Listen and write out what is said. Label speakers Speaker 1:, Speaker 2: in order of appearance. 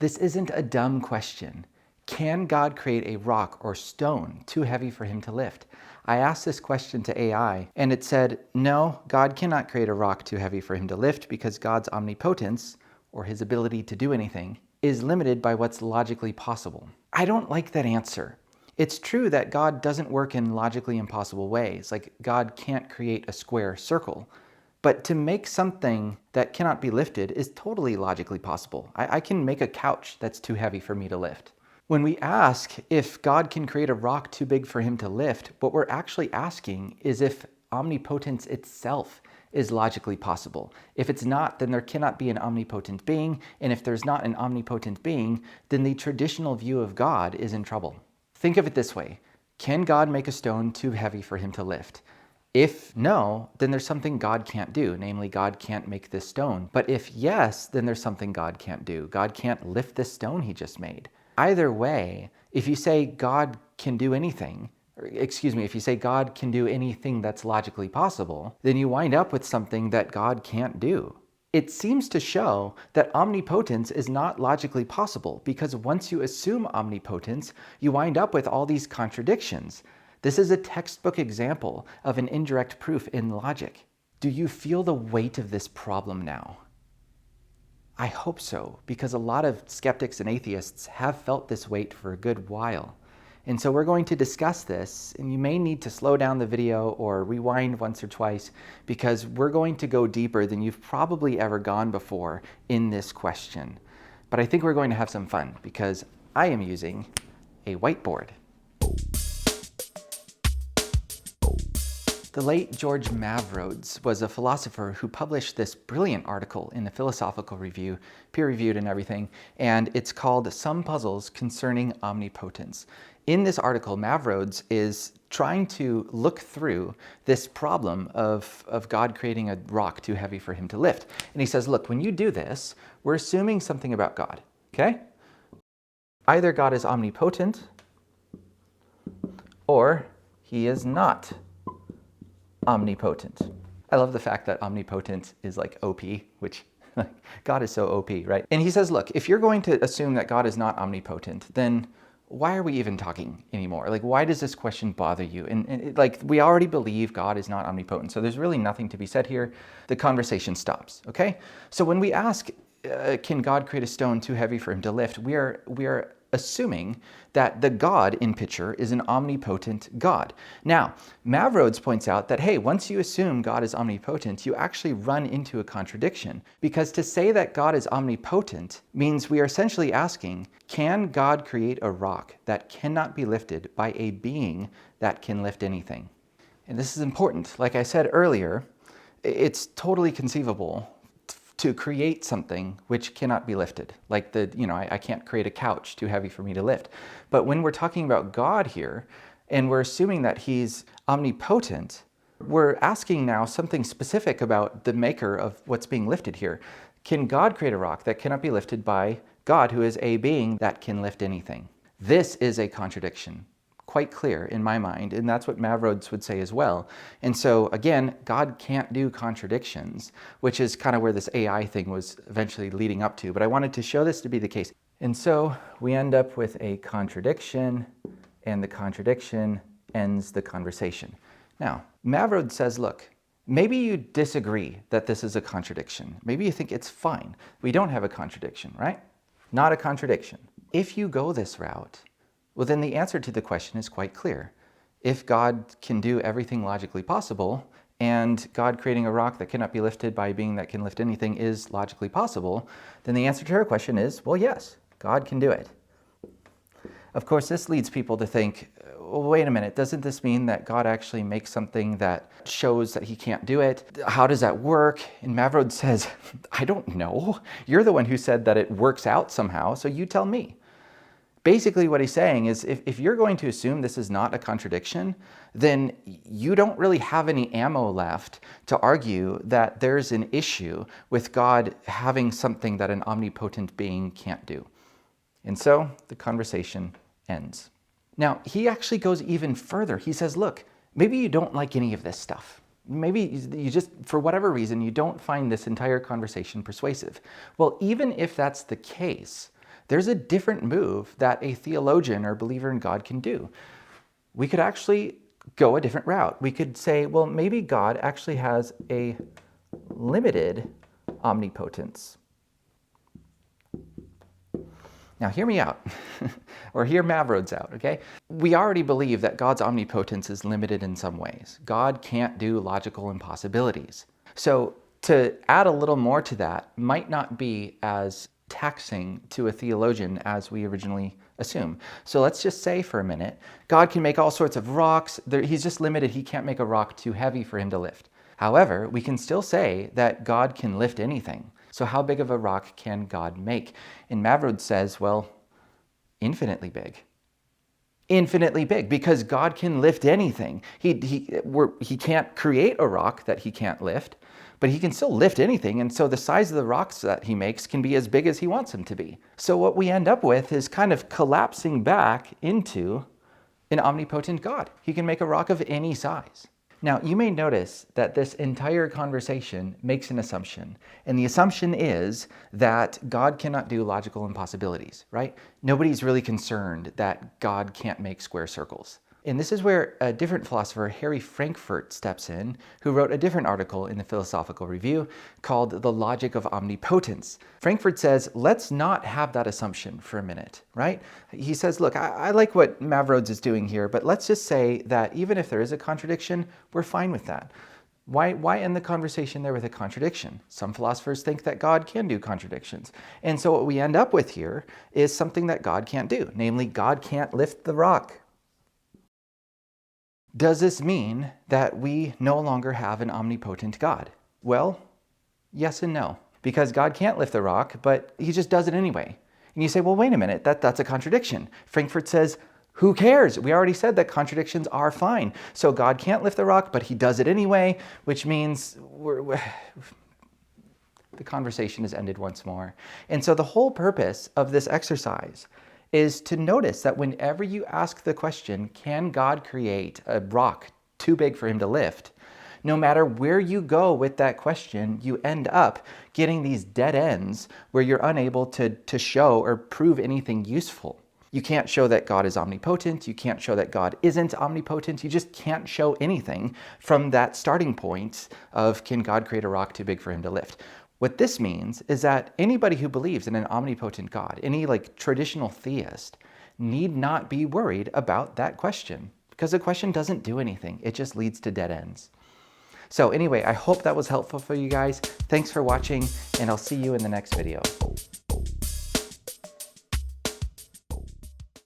Speaker 1: This isn't a dumb question. Can God create a rock or stone too heavy for him to lift? I asked this question to AI, and it said, no, God cannot create a rock too heavy for him to lift because God's omnipotence, or his ability to do anything, is limited by what's logically possible. I don't like that answer. It's true that God doesn't work in logically impossible ways, like God can't create a square circle. But to make something that cannot be lifted is totally logically possible. I can make a couch that's too heavy for me to lift. When we ask if God can create a rock too big for him to lift, what we're actually asking is if omnipotence itself is logically possible. If it's not, then there cannot be an omnipotent being, and if there's not an omnipotent being, then the traditional view of God is in trouble. Think of it this way. Can God make a stone too heavy for him to lift? If no, then there's something God can't do, namely God can't make this stone. But if yes, then there's something God can't do. God can't lift this stone he just made. Either way, if you say God can do anything, if you say God can do anything that's logically possible, then you wind up with something that God can't do. It seems to show that omnipotence is not logically possible because once you assume omnipotence, you wind up with all these contradictions. This is a textbook example of an indirect proof in logic. Do you feel the weight of this problem now? I hope so, because a lot of skeptics and atheists have felt this weight for a good while. And so we're going to discuss this, and you may need to slow down the video or rewind once or twice, because we're going to go deeper than you've probably ever gone before in this question. But I think we're going to have some fun, because I am using a whiteboard. The late George Mavrodes was a philosopher who published this brilliant article in the Philosophical Review, peer-reviewed and everything, and it's called Some Puzzles Concerning Omnipotence. In this article, Mavrodes is trying to look through this problem of God creating a rock too heavy for him to lift. And he says, look, when you do this, we're assuming something about God, okay? Either God is omnipotent, or he is not omnipotent. I love the fact that omnipotent is like OP, which God is so OP, right? And he says, look, if you're going to assume that God is not omnipotent, then why are we even talking anymore? Like, why does this question bother you? And like, we already believe God is not omnipotent, so there's really nothing to be said here. The conversation stops, okay? So when we ask, can God create a stone too heavy for him to lift, we are assuming that the God in picture is an omnipotent God. Now, Mavrodes points out that, hey, once you assume God is omnipotent, you actually run into a contradiction. Because to say that God is omnipotent means we are essentially asking, can God create a rock that cannot be lifted by a being that can lift anything? And this is important. Like I said earlier, it's totally conceivable to create something which cannot be lifted. Like I can't create a couch too heavy for me to lift. But when we're talking about God here, and we're assuming that he's omnipotent, we're asking now something specific about the maker of what's being lifted here. Can God create a rock that cannot be lifted by God, who is a being that can lift anything? This is a contradiction. Quite clear in my mind, and that's what Mavrodes would say as well. And so again, God can't do contradictions, which is kind of where this AI thing was eventually leading up to, but I wanted to show this to be the case. And so we end up with a contradiction, and the contradiction ends the conversation. Now, Mavrodes says, look, maybe you disagree that this is a contradiction. Maybe you think it's fine. We don't have a contradiction, right? Not a contradiction. If you go this route, well, then the answer to the question is quite clear. If God can do everything logically possible, and God creating a rock that cannot be lifted by a being that can lift anything is logically possible, then the answer to her question is, well, yes, God can do it. Of course, this leads people to think, well, wait a minute, doesn't this mean that God actually makes something that shows that he can't do it? How does that work? And Mavrodes says, I don't know. You're the one who said that it works out somehow, so you tell me. Basically what he's saying is if you're going to assume this is not a contradiction, then you don't really have any ammo left to argue that there's an issue with God having something that an omnipotent being can't do. And so the conversation ends. Now, he actually goes even further. He says, look, maybe you don't like any of this stuff. Maybe you just, for whatever reason, you don't find this entire conversation persuasive. Well, even if that's the case, there's a different move that a theologian or believer in God can do. We could actually go a different route. We could say, well, maybe God actually has a limited omnipotence. Now, hear me out, or hear Mavrodes out, okay? We already believe that God's omnipotence is limited in some ways. God can't do logical impossibilities. So to add a little more to that might not be as taxing to a theologian as we originally assume. So let's just say for a minute, God can make all sorts of rocks. He's just limited. He can't make a rock too heavy for him to lift. However, we can still say that God can lift anything. So how big of a rock can God make? And Mavrodes says, well, infinitely big. Infinitely big, because God can lift anything. He can't create a rock that he can't lift, but he can still lift anything. And so the size of the rocks that he makes can be as big as he wants them to be. So what we end up with is kind of collapsing back into an omnipotent God. He can make a rock of any size. Now, you may notice that this entire conversation makes an assumption, and the assumption is that God cannot do logical impossibilities, right? Nobody's really concerned that God can't make square circles. And this is where a different philosopher, Harry Frankfurt, steps in, who wrote a different article in the Philosophical Review called The Logic of Omnipotence. Frankfurt says, let's not have that assumption for a minute, right? He says, look, I like what Mavrodes is doing here, but let's just say that even if there is a contradiction, we're fine with that. Why end the conversation there with a contradiction? Some philosophers think that God can do contradictions. And so what we end up with here is something that God can't do, namely God can't lift the rock. Does this mean that we no longer have an omnipotent God? Well, yes and no, because God can't lift the rock, but he just does it anyway. And you say, well, wait a minute, that's a contradiction. Frankfurt says, who cares? We already said that contradictions are fine. So God can't lift the rock, but he does it anyway, which means the conversation is ended once more. And so the whole purpose of this exercise is to notice that whenever you ask the question, can God create a rock too big for him to lift? No matter where you go with that question, you end up getting these dead ends where you're unable to show or prove anything useful. You can't show that God is omnipotent. You can't show that God isn't omnipotent. You just can't show anything from that starting point of, can God create a rock too big for him to lift? What this means is that anybody who believes in an omnipotent God, any traditional theist, need not be worried about that question, because the question doesn't do anything. It just leads to dead ends. So anyway, I hope that was helpful for you guys. Thanks for watching, and I'll see you in the next video.